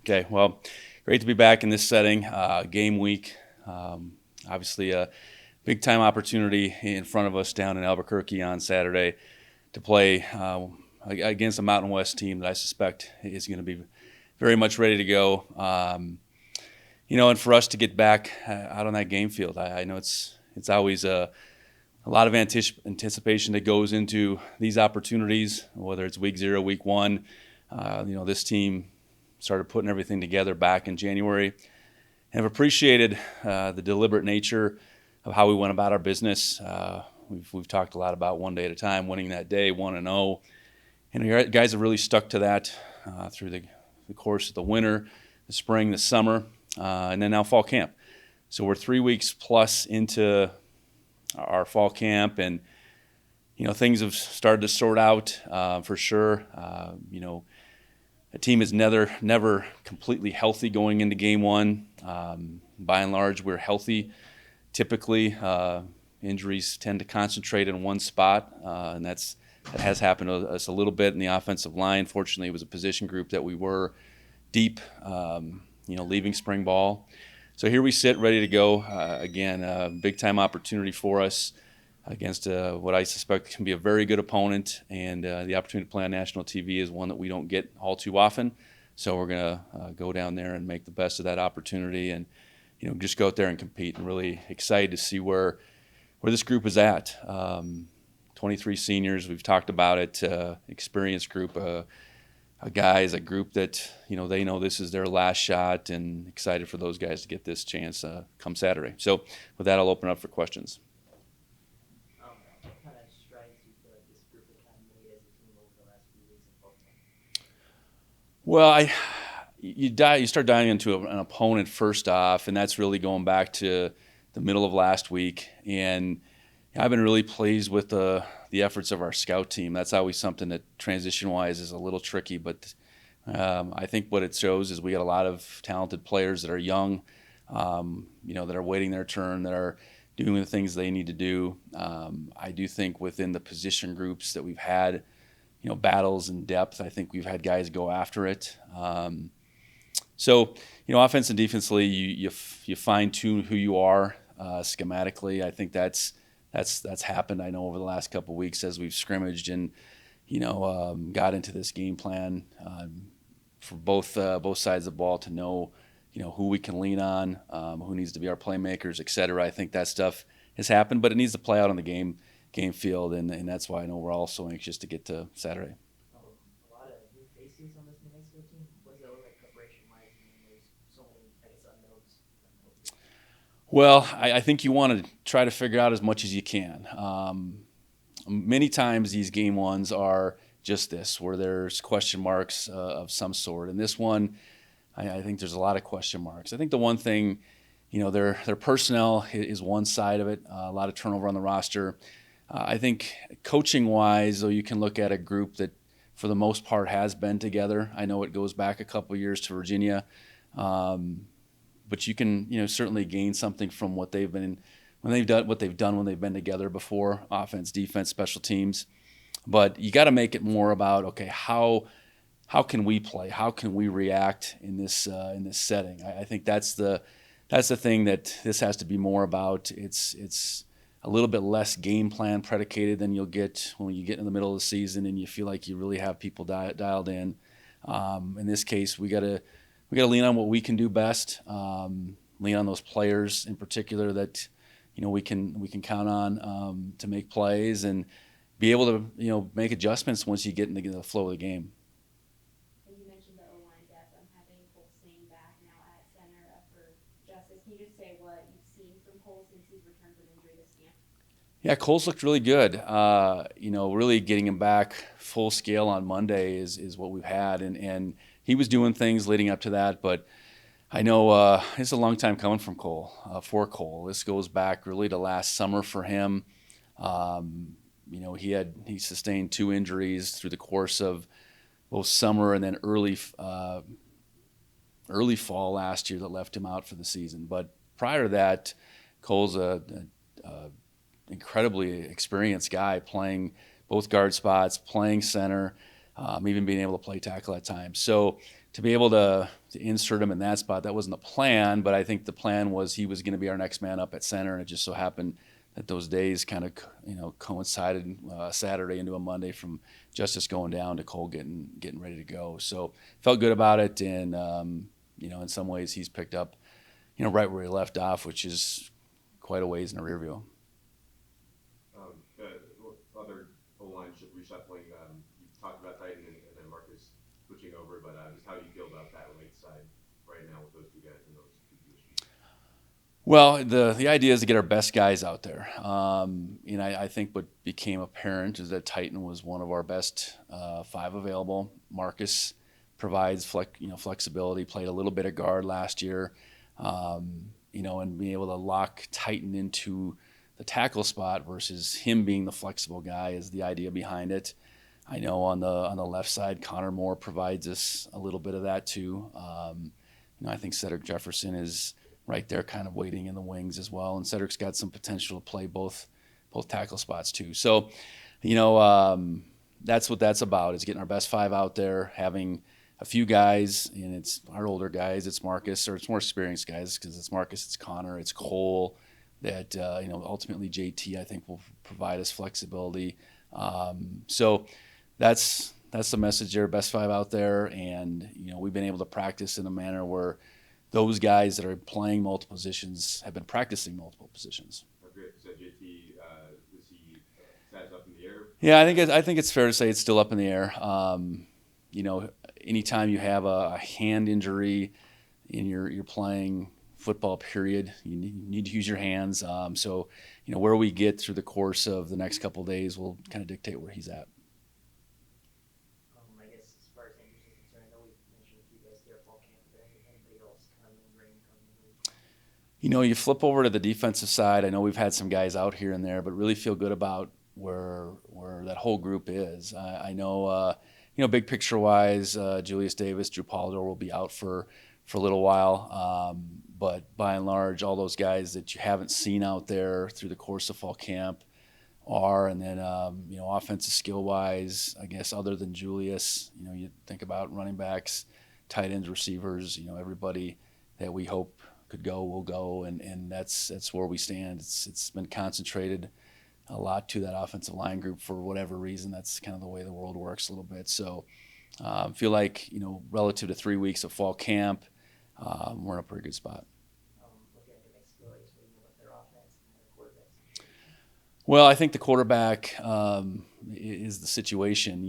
Okay, well, great to be back in this setting. Game week, obviously a big time opportunity in front of us down in Albuquerque on Saturday to play against a Mountain West team that I suspect is going to be very much ready to go. And for us to get back out on that game field, I know it's always a lot of anticipation that goes into these opportunities, whether it's week 0, week 1. This team started putting everything together back in January, and have appreciated the deliberate nature of how we went about our business. We've talked a lot about one day at a time, winning that day, 1-0, and the guys have really stuck to that through the course of the winter, the spring, the summer, and then now fall camp. So we're 3 weeks plus into our fall camp, and things have started to sort out for sure. A team is never completely healthy going into game 1. By and large, we're healthy. Typically, injuries tend to concentrate in one spot, and that has happened to us a little bit in the offensive line. Fortunately, it was a position group that we were deep, leaving spring ball. So here we sit, ready to go. Again, a big-time opportunity for us against what I suspect can be a very good opponent, and the opportunity to play on national TV is one that we don't get all too often. So we're going to go down there and make the best of that opportunity, and just go out there and compete. And really excited to see where this group is at. 23 seniors, we've talked about it. Experienced group, guys, a group that they know this is their last shot, and excited for those guys to get this chance come Saturday. So with that, I'll open up for questions. Well, you start diving into an opponent first off, and that's really going back to the middle of last week. And I've been really pleased with the efforts of our scout team. That's always something that transition-wise is a little tricky, but I think what it shows is we got a lot of talented players that are young, that are waiting their turn, that are doing the things they need to do. I do think within the position groups that we've had, battles and depth, I think we've had guys go after it. So, offense and defensively, you fine-tune who you are schematically. I think that's happened, I know, over the last couple of weeks as we've scrimmaged and, got into this game plan for both sides of the ball to know, who we can lean on, who needs to be our playmakers, et cetera. I think that stuff has happened, but it needs to play out on the game field, and that's why I know we're all so anxious to get to Saturday. A lot of new faces on this New Mexico team. What does that look like preparation-wise? There's so many, I guess, unknowns. Well, I think you want to try to figure out as much as you can. Many times these game ones are just this, where there's question marks of some sort. And this one, I think there's a lot of question marks. I think the one thing, their personnel is one side of it, a lot of turnover on the roster. I think coaching-wise, though, you can look at a group that, for the most part, has been together. I know it goes back a couple of years to Virginia, but you can, certainly gain something from what they've been when they've done when they've been together before, offense, defense, special teams. But you got to make it more about, okay, how can we play? How can we react in this setting? I think that's the thing that this has to be more about. It's a little bit less game plan predicated than you'll get when you get in the middle of the season and you feel like you really have people dialed in. In this case, we gotta lean on what we can do best. Lean on those players in particular that we can count on to make plays and be able to make adjustments once you get into the flow of the game. You mentioned the O-line depth. Having Cole Sane back now at center for Justice. Can you just say what you've seen from Cole since he's returned from injury this camp? Yeah, Cole's looked really good. Really getting him back full scale on Monday is what we've had, and he was doing things leading up to that. But I know it's a long time coming from Cole. For Cole, this goes back really to last summer for him. He sustained 2 injuries through the course of both summer and then early fall last year that left him out for the season. But prior to that, Cole's a incredibly experienced guy, playing both guard spots, playing center, even being able to play tackle at times. So to be able to insert him in that spot. That wasn't the plan, but I think the plan was he was going to be our next man up at center, and it just so happened that those days kind of coincided, Saturday into a Monday, from Justice going down to Cole getting ready to go. So felt good about it, and in some ways he's picked up right where he left off, which is quite a ways in the rear view. Other O-line reshuffling, you talked about Titan and then Marcus switching over, but just how do you feel about that right side right now with those two guys in those two positions? Well, the idea is to get our best guys out there. I think what became apparent is that Titan was one of our best 5 available. Marcus provides flexibility, played a little bit of guard last year, and being able to lock Titan into the tackle spot versus him being the flexible guy is the idea behind it. I know on the left side, Connor Moore provides us a little bit of that too. I think Cedric Jefferson is right there kind of waiting in the wings as well, and Cedric's got some potential to play both tackle spots too. So, that's what that's about, is getting our best 5 out there, having a few guys, and it's our older guys, it's Marcus, or it's more experienced guys, because it's Marcus, it's Connor, it's Cole, that ultimately JT I think will provide us flexibility. So that's the message there, best 5 out there, and we've been able to practice in a manner where those guys that are playing multiple positions have been practicing multiple positions. Great. So JT, is he stats up in the air? Yeah, I think it's fair to say it's still up in the air. Anytime you have a hand injury and you're playing football, period, you need to use your hands. So where we get through the course of the next couple of days will kind of dictate where he's at. I guess as far as injuries are concerned, I know we've mentioned a few guys there at fall camp, but anybody else kind of lingering coming in? You flip over to the defensive side. I know we've had some guys out here and there, but really feel good about where that whole group is. I know, big picture wise, Julius Davis, Drew Polidor will be out for a little while. But by and large, all those guys that you haven't seen out there through the course of fall camp are, and then offensive skill wise, I guess other than Julius, you think about running backs, tight ends, receivers, everybody that we hope could go will go, and that's where we stand. It's been concentrated a lot to that offensive line group for whatever reason. That's kind of the way the world works a little bit. So feel like relative to 3 weeks of fall camp, we're in a pretty good spot. Looking at the Mexico, I guess, what do you know about their offense and their quarterbacks? Well, I think the quarterback is the situation.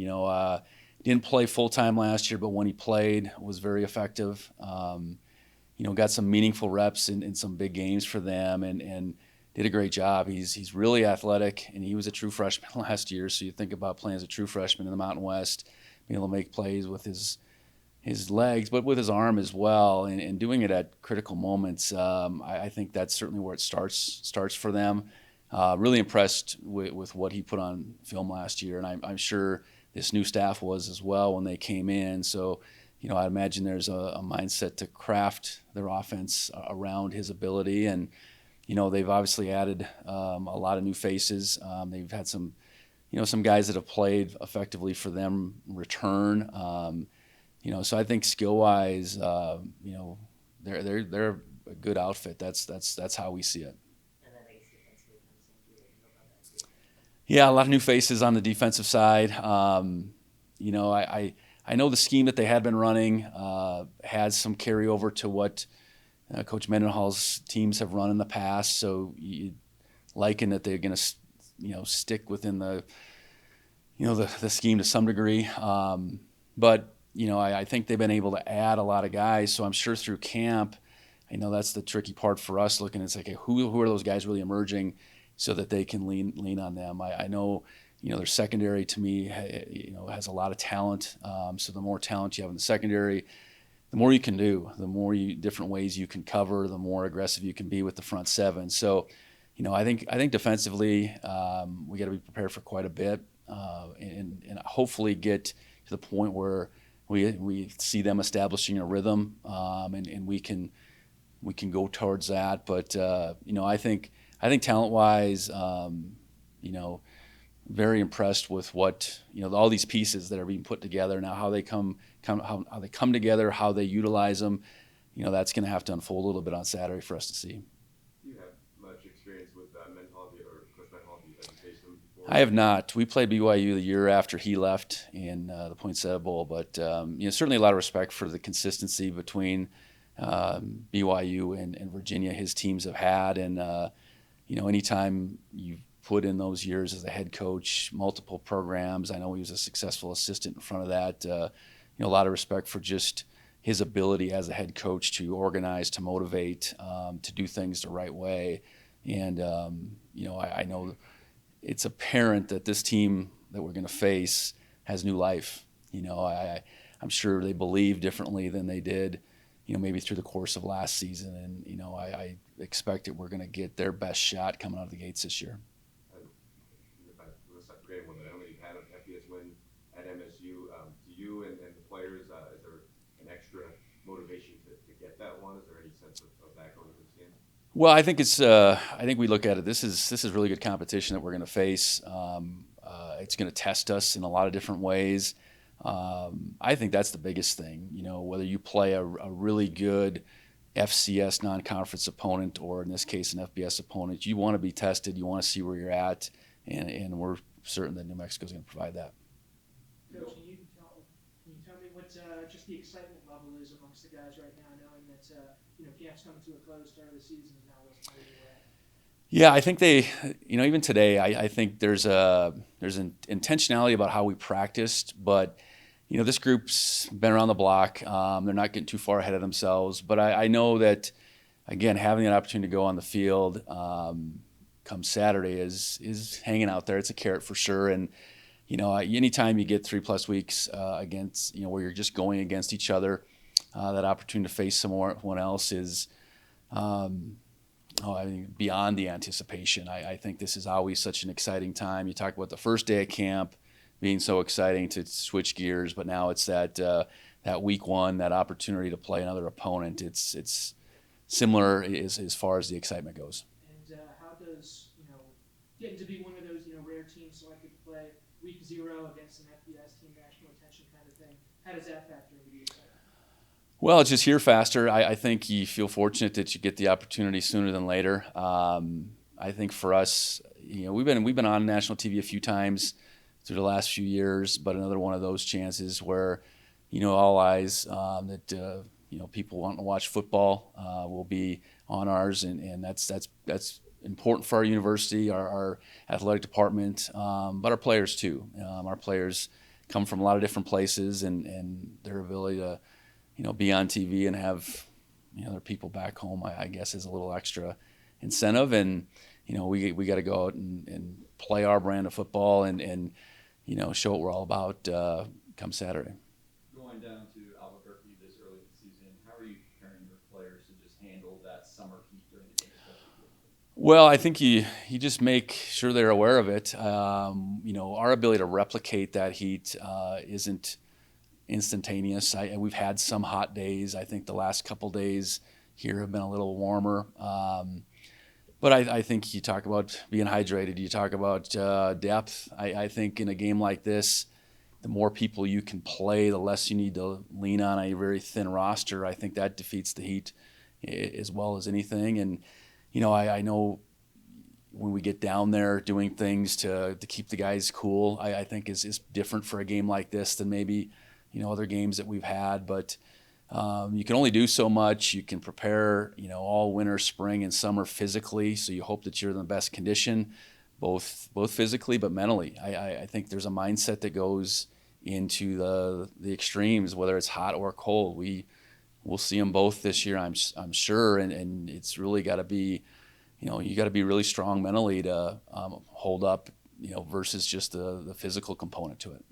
Didn't play full-time last year, but when he played, was very effective. Got some meaningful reps in some big games for them, and did a great job. He's really athletic, and he was a true freshman last year. So you think about playing as a true freshman in the Mountain West, being able to make plays with his legs, but with his arm as well, and doing it at critical moments. I think that's certainly where it starts for them. Really impressed with what he put on film last year, and I'm sure this new staff was as well when they came in. So, I imagine there's a mindset to craft their offense around his ability, and they've obviously added a lot of new faces. They've had some guys that have played effectively for them return. So I think skill-wise, they're a good outfit. That's how we see it. And then I guess defensively, kind of the same deal. What do you know about that too? Yeah, a lot of new faces on the defensive side. I know the scheme that they had been running has some carryover to what Coach Mendenhall's teams have run in the past. So you liken that they're going to stick within the scheme to some degree. But I think they've been able to add a lot of guys. So I'm sure through camp, I know that's the tricky part for us looking. It's like, who are those guys really emerging so that they can lean on them. I know, their secondary to me, has a lot of talent. So the more talent you have in the secondary, the more you can do, the more different ways you can cover, the more aggressive you can be with the front 7. So, I think defensively, we got to be prepared for quite a bit, and hopefully get to the point where we see them establishing a rhythm, and we can go towards that. But I think talent-wise, very impressed with what, all these pieces that are being put together now, how they how they come together, how they utilize them. That's going to have to unfold a little bit on Saturday for us to see. Do you have much experience with Mental or Coach Mental? Have you faced him before? I have not. We played BYU the year after he left in the Poinsettia Bowl, but certainly a lot of respect for the consistency between BYU and Virginia his teams have had, and anytime you put in those years as a head coach, multiple programs. I know he was a successful assistant in front of that. A lot of respect for just his ability as a head coach to organize, to motivate, to do things the right way. And, I know it's apparent that this team that we're going to face has new life. I'm sure they believe differently than they did, maybe through the course of last season. And, I expect that we're going to get their best shot coming out of the gates this year. Let's not forget one, but how many you've had an FBS win at MSU? To you and the players, is there an extra motivation to get that one? Is there any sense of that going into this game? Well, I think I think we look at it. This is really good competition that we're going to face. It's going to test us in a lot of different ways. I think that's the biggest thing. Whether you play a really good FCS non-conference opponent, or in this case an FBS opponent, you want to be tested. You want to see where you're at, and we're certain that New Mexico is going to provide that. Coach, can you tell me what just the excitement level is amongst the guys right now, knowing that camp's coming to a close, start of the season is now less than a week away? Yeah, I think they, even today, I think there's an intentionality about how we practiced, but this group's been around the block. They're not getting too far ahead of themselves, but I know that, again, having an opportunity to go on the field come Saturday is hanging out there. It's a carrot for sure, and anytime you get 3+ weeks against, where you're just going against each other, that opportunity to face someone else is, beyond the anticipation. I think this is always such an exciting time. You talk about the first day of camp being so exciting to switch gears, but now it's that week one, that opportunity to play another opponent. It's similar as far as the excitement goes. And how does getting to be one of those rare teams selected to play week 0 against an FBS team, national attention kind of thing, how does that factor into the excitement? Well, it's just here faster. I think you feel fortunate that you get the opportunity sooner than later. I think for us, we've been on national TV a few times through the last few years, but another one of those chances where all eyes that people wanting to watch football will be on ours, and that's important for our university, our athletic department, but our players too. Our players come from a lot of different places, and their ability to be on TV and have their people back home, I guess, is a little extra incentive. And we got to go out and play our brand of football and show what we're all about come Saturday. Going down to Albuquerque this early in the season, how are you preparing your players to just handle that summer heat during the game? Well, I think you just make sure they're aware of it. Our ability to replicate that heat isn't instantaneous. We've had some hot days. I think the last couple days here have been a little warmer. But I think you talk about being hydrated. You talk about depth. I think in a game like this, the more people you can play, the less you need to lean on a very thin roster. I think that defeats the heat as well as anything. And, I know when we get down there doing things to keep the guys cool, I think is different for a game like this than maybe other games that we've had, but you can only do so much. You can prepare, all winter, spring, and summer physically, so you hope that you're in the best condition, both physically but mentally. I think there's a mindset that goes into the extremes, whether it's hot or cold. We'll see them both this year, I'm sure, and it's really got to be, you got to be really strong mentally to hold up, versus just the physical component to it.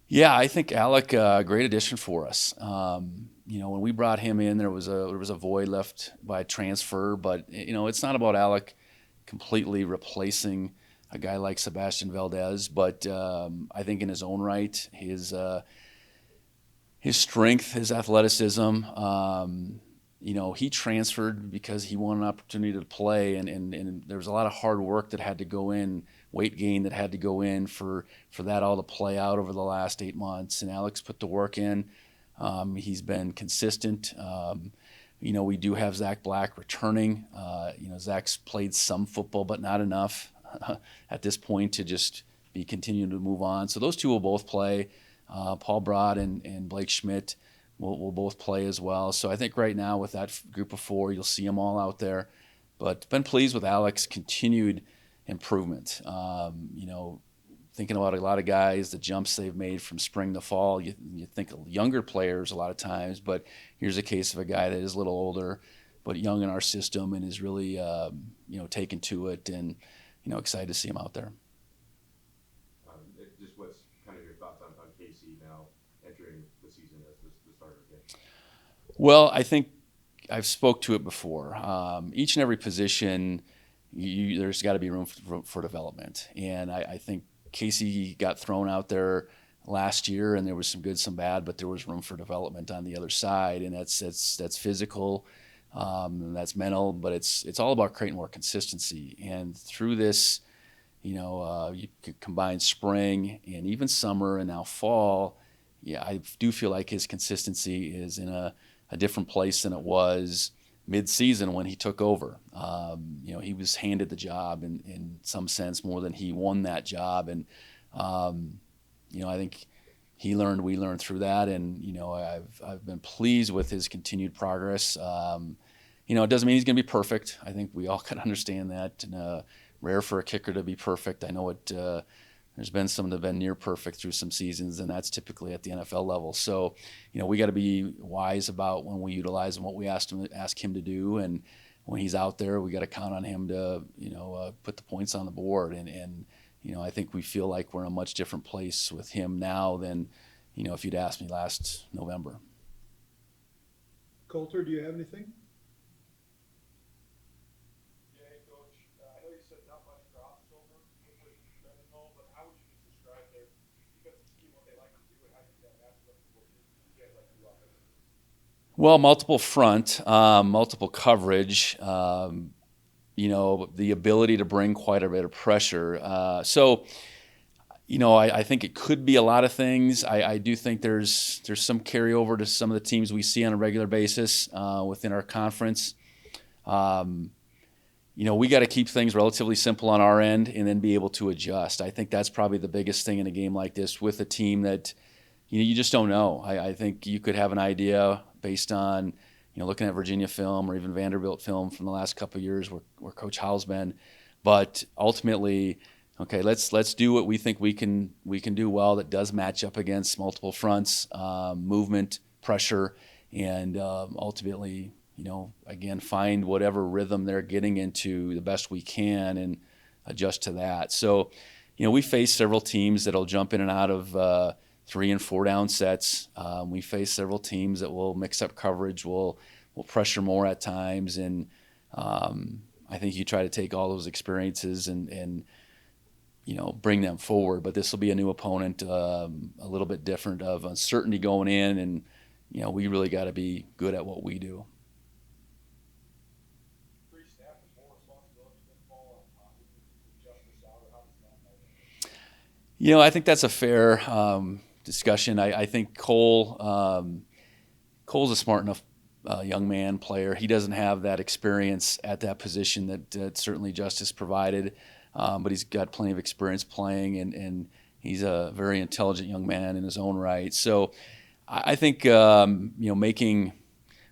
Yeah, I think Alec, a great addition for us. When we brought him in, there was a void left by transfer, but it's not about Alec completely replacing a guy like Sebastian Valdez, but I think in his own right, his strength, his athleticism, he transferred because he wanted an opportunity to play, and there was a lot of hard work that had to go in, weight gain that had to go in for that all to play out over the last 8 months. And Alex put the work in. He's been consistent. We do have Zach Black returning. Zach's played some football, but not enough at this point to just be continuing to move on. So those two will both play. Paul Broad and Blake Schmidt will both play as well. So I think right now with that group of 4, you'll see them all out there. But been pleased with Alex's continued improvement. Thinking about a lot of guys, the jumps they've made from spring to fall. You think of younger players a lot of times, but here's a case of a guy that is a little older, but young in our system and is really, taken to it, and excited to see him out there. Just what's kind of your thoughts on Casey now entering the season as the starter again? Well, I think I've spoke to it before. Each and every position, there's got to be room for development, and I think Casey got thrown out there last year, and there was some good, some bad, but there was room for development on the other side, and that's physical, that's mental, but it's all about creating more consistency. And through this, you could combine spring and even summer and now fall. Yeah, I do feel like his consistency is in a different place than it was mid-season when he took over. He was handed the job in some sense more than he won that job. And, I think he learned, we learned through that. And, I've been pleased with his continued progress. It doesn't mean he's going to be perfect. I think we all can understand that. And, rare for a kicker to be perfect. I know there's been some that have been near perfect through some seasons, and that's typically at the NFL level. So, we got to be wise about when we utilize him, what we ask him to do, and when he's out there, we got to count on him to, put the points on the board. And I think we feel like we're in a much different place with him now than, if you'd asked me last November. Coulter, do you have anything? Well, multiple front, multiple coverage, the ability to bring quite a bit of pressure. I think it could be a lot of things. I do think there's some carryover to some of the teams we see on a regular basis within our conference. We got to keep things relatively simple on our end and then be able to adjust. I think that's probably the biggest thing in a game like this with a team that you just don't know. I think you could have an idea based on looking at Virginia film or even Vanderbilt film from the last couple of years where Coach Howell's been. But ultimately, okay, let's do what we think we can do well that does match up against multiple fronts, movement, pressure, and ultimately, again, find whatever rhythm they're getting into the best we can and adjust to that. So, we face several teams that'll jump in and out of 3 and 4 down sets. We face several teams that will mix up coverage, will pressure more at times, and I think you try to take all those experiences and bring them forward. But this will be a new opponent, a little bit different of uncertainty going in, and we really got to be good at what we do. I think that's a fair discussion. I think Cole's a smart enough young man player. He doesn't have that experience at that position that certainly Justice provided, but he's got plenty of experience playing, and he's a very intelligent young man in his own right. So I think making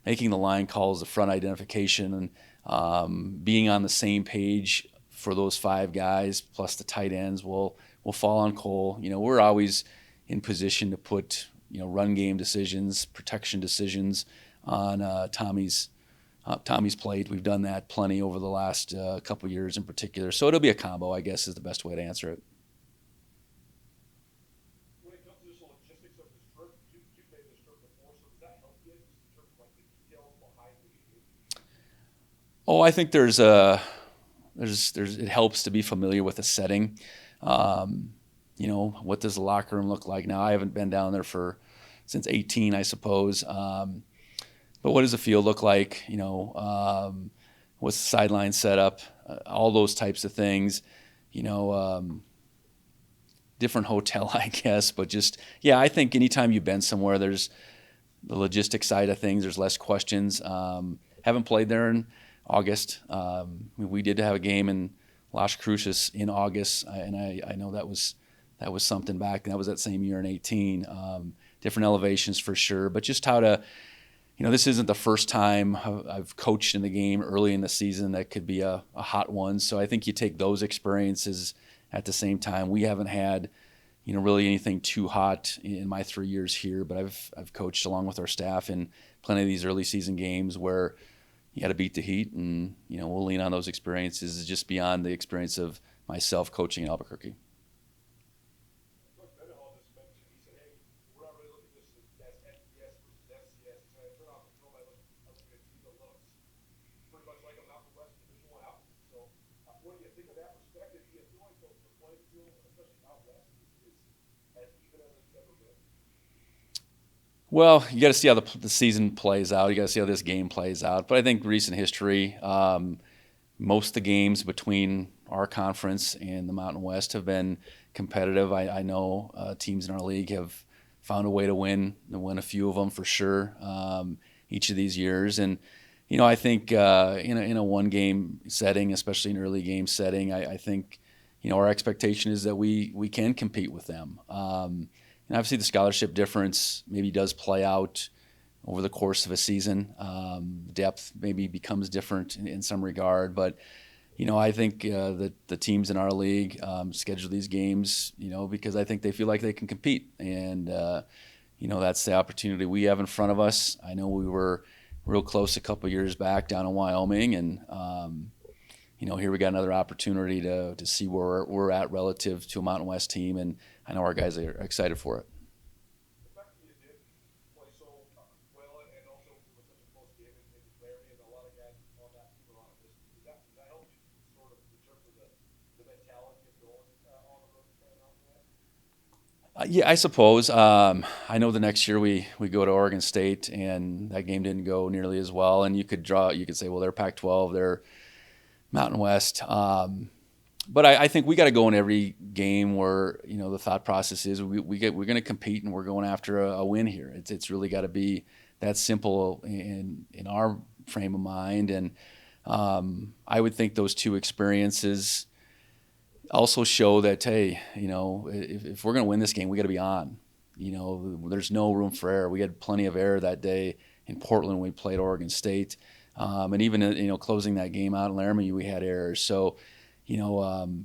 the line calls, the front identification, and being on the same page for those 5 guys plus the tight ends will fall on Cole. We're always in position to put run game decisions, protection decisions on Tommy's plate. We've done that plenty over the last couple of years in particular. So it'll be a combo, I guess, is the best way to answer it. When it comes to the logistics of the strip, you've made the strip before, so does that help you in terms of the details behind the game? Oh, I think there's it helps to be familiar with the setting. What does the locker room look like now? I haven't been down there since 18, I suppose. but what does the field look like? What's the sideline setup? All those types of things. Different hotel, I guess, but just, yeah, I think anytime you've been somewhere, there's the logistic side of things. There's less questions. Haven't played there in August. We did have a game in Las Cruces in August, and I know that was something back. That was that same year in 18. Different elevations for sure, but just how to, this isn't the first time I've coached in the game early in the season that could be a hot one. So I think you take those experiences at the same time. We haven't had, really anything too hot in my 3 years here, but I've coached along with our staff in plenty of these early season games where you got to beat the heat, and we'll lean on those experiences just beyond the experience of myself coaching in Albuquerque. Coach Mendenhall just mentioned, he said, hey, we're not really looking at this as FBS versus FCS. So I turn off the film, I look at the team that looks pretty much like a Mountain West Division I outfit. So what do you think of that perspective? Do you feel like the playing field, especially out west, is as even as it's ever been? Well, you got to see how the season plays out. You got to see how this game plays out. But I think recent history, most of the games between our conference and the Mountain West have been competitive. I know teams in our league have found a way to win a few of them for sure each of these years. And I think in a one game setting, especially an early game setting, I think our expectation is that we can compete with them. And obviously the scholarship difference maybe does play out over the course of a season. Depth maybe becomes different in some regard, but I think that the teams in our league schedule these games, because I think they feel like they can compete, and that's the opportunity we have in front of us. I know we were real close a couple of years back down in Wyoming, and here we got another opportunity to see where we're at relative to a Mountain West team, and I know our guys are excited for it. The fact that you did play so well and also with such a close game in Larry and a lot of guys on that team are on this, does that help you sort of in terms of the mentality of going on the road and playing out there? Yeah, I suppose. I know the next year we go to Oregon State, and that game didn't go nearly as well. And you could say, well, they're Pac-12, they're Mountain West. But I think we got to go in every game where the thought process is we're going to compete and we're going after a win here. It's really got to be that simple in our frame of mind. And I would think those two experiences also show that, hey, if we're going to win this game, we got to be on. There's no room for error. We had plenty of error that day in Portland when we played Oregon State, and even closing that game out in Laramie, we had errors. So,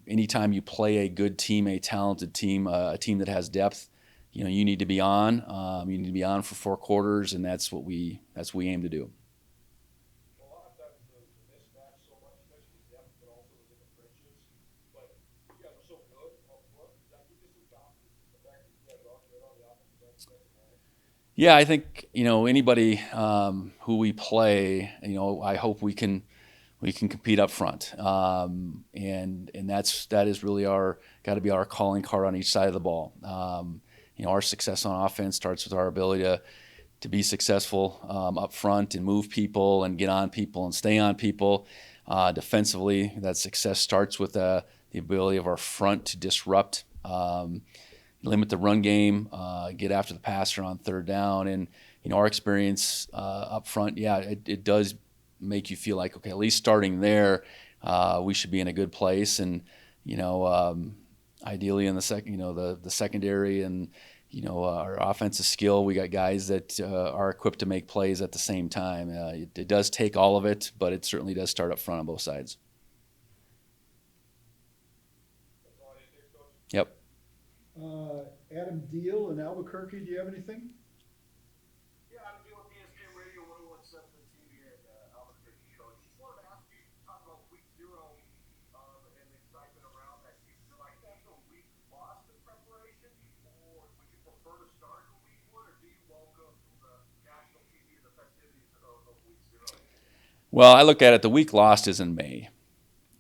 anytime you play a good team, a talented team, a team that has depth, you need to be on. You need to be on for 4 quarters, and that's what we aim to do. A lot of times the mismatch so much, you mentioned the depth, but also was in the trenches. But you guys are so good up front. Does that give you some confidence? The fact that you guys are good on the offensive end? Yeah, I think anybody who we play, I hope we can compete up front, and that is really got to be our calling card on each side of the ball. Our success on offense starts with our ability to be successful up front and move people and get on people and stay on people. Defensively, that success starts with the ability of our front to disrupt, limit the run game, get after the passer on third down, and our experience up front, it does make you feel like, okay, at least starting there, we should be in a good place. And ideally in the second, the secondary and our offensive skill, we got guys that are equipped to make plays at the same time. It does take all of it, but it certainly does start up front on both sides. That's all I need to do, Coach. Yep. Adam Deal in Albuquerque, do you have anything? Yeah, I'm doing PSK Radio 101.7 TV at Albuquerque, Coach. Just wanted to ask you, talk about week 0 and the excitement around that. Do you feel like that's a week lost in preparation, or would you prefer to start in week 1, or do you welcome the national TV and the festivities of week 0? Well, I look at it, the week lost is in May.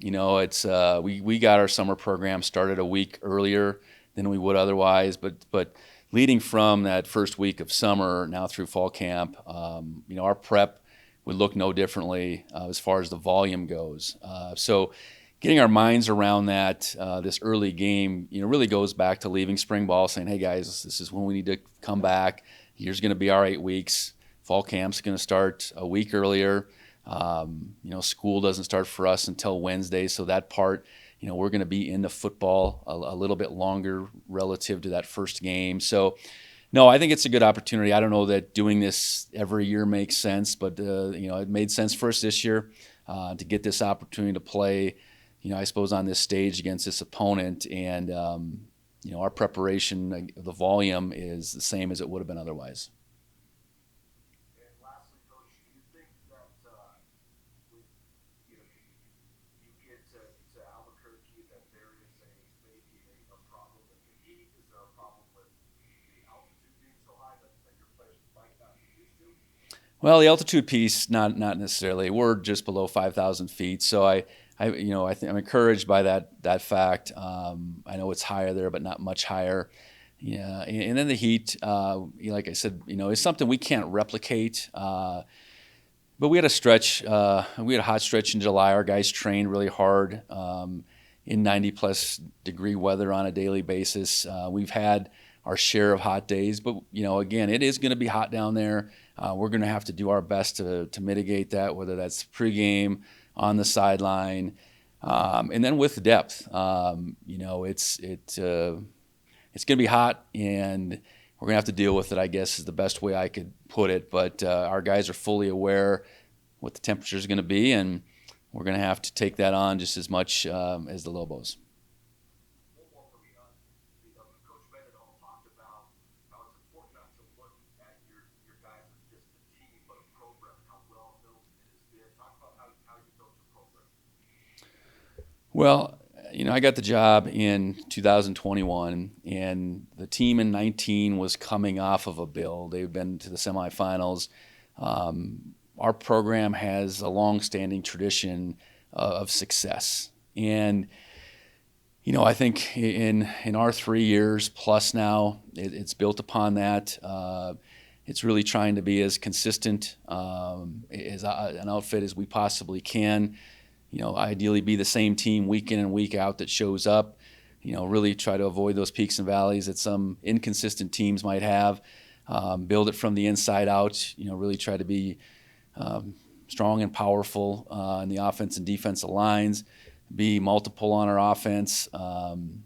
It's we got our summer program started a week earlier than we would otherwise. But leading from that first week of summer now through fall camp, our prep would look no differently as far as the volume goes. So getting our minds around that this early game, really goes back to leaving spring ball, saying, hey guys, this is when we need to come back. Here's going to be our 8 weeks. Fall camp's going to start a week earlier. School doesn't start for us until Wednesday, so that part, we're going to be into football a little bit longer relative to that first game. So, no, I think it's a good opportunity. I don't know that doing this every year makes sense, but it made sense for us this year to get this opportunity to play, I suppose, on this stage against this opponent. And our preparation, the volume is the same as it would have been otherwise. And lastly, Coach, do you think that when you get to Albuquerque, that there is maybe a problem with the heat? Is there a problem with the altitude being so high that your players might not be used to? Well, the altitude piece, not necessarily. We're just below 5,000 feet, so I think I'm encouraged by that fact. I know it's higher there, but not much higher. Yeah, and then the heat, like I said, is something we can't replicate. But we had a stretch. We had a hot stretch in July. Our guys trained really hard in 90-plus degree weather on a daily basis. We've had our share of hot days, but again, it is going to be hot down there. We're going to have to do our best to mitigate that, whether that's pregame, on the sideline, and then with depth. It's going to be hot, and we're going to have to deal with it, I guess, is the best way I could put it. But our guys are fully aware what the temperature is going to be, and we're going to have to take that on just as much as the Lobos. One more for me. Coach Bennett talked about how it's important not to look at your guys as just a team, but a program, how well built it has been. Talk about how you built your program. Well, I got the job in 2021, and the team in 19 was coming off of a build. They've been to the semifinals. Our program has a long-standing tradition of success. And, I think in our 3 years plus now, it's built upon that. It's really trying to be as consistent as an outfit as we possibly can. Ideally be the same team week in and week out that shows up. Really try to avoid those peaks and valleys that some inconsistent teams might have. Build it from the inside out. Really try to be strong and powerful in the offense and defensive lines. Be multiple on our offense. And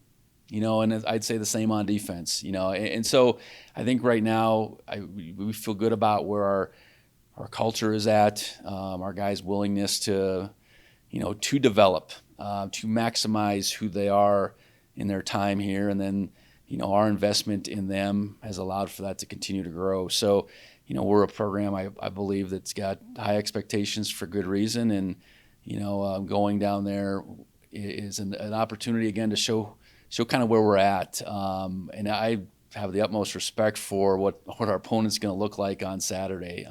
I'd say the same on defense. And so I think right now we feel good about where our culture is at. Our guys' willingness to develop, to maximize who they are in their time here. And then, our investment in them has allowed for that to continue to grow. So, we're a program, I believe, that's got high expectations for good reason. And, going down there is an opportunity, again, to show kind of where we're at. And I have the utmost respect for what our opponent's going to look like on Saturday.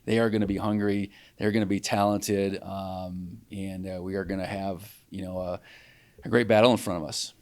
They are going to be hungry. They're going to be talented, and we are going to have a great battle in front of us.